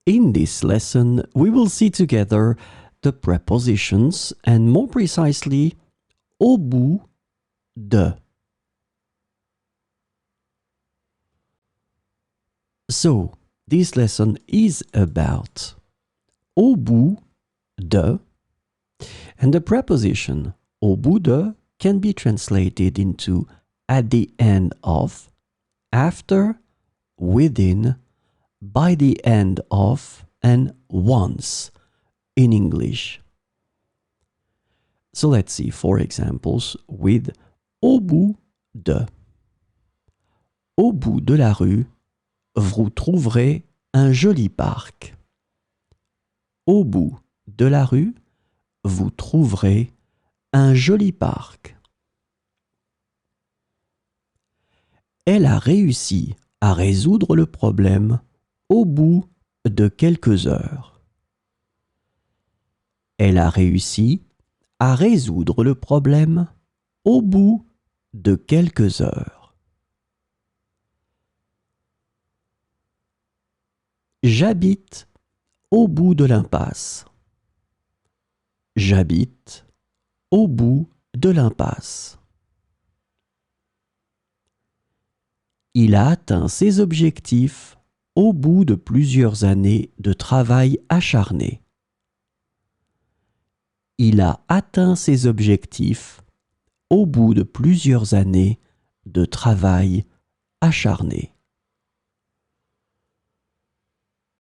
In this lesson, we will see together the prepositions and more precisely, au bout de. So, this lesson is about au bout de, and the preposition au bout de can be translated into at the end of, after, within, by the end of, and once in English. So let's see 4 examples with au bout de. Au bout de la rue, vous trouverez un joli parc. Au bout de la rue, vous trouverez un joli parc. Elle a réussi à résoudre le problème au bout de quelques heures. Elle a réussi à résoudre le problème au bout de quelques heures. J'habite au bout de l'impasse. J'habite au bout de l'impasse. Il a atteint ses objectifs au bout de plusieurs années de travail acharné. Il a atteint ses objectifs au bout de plusieurs années de travail acharné.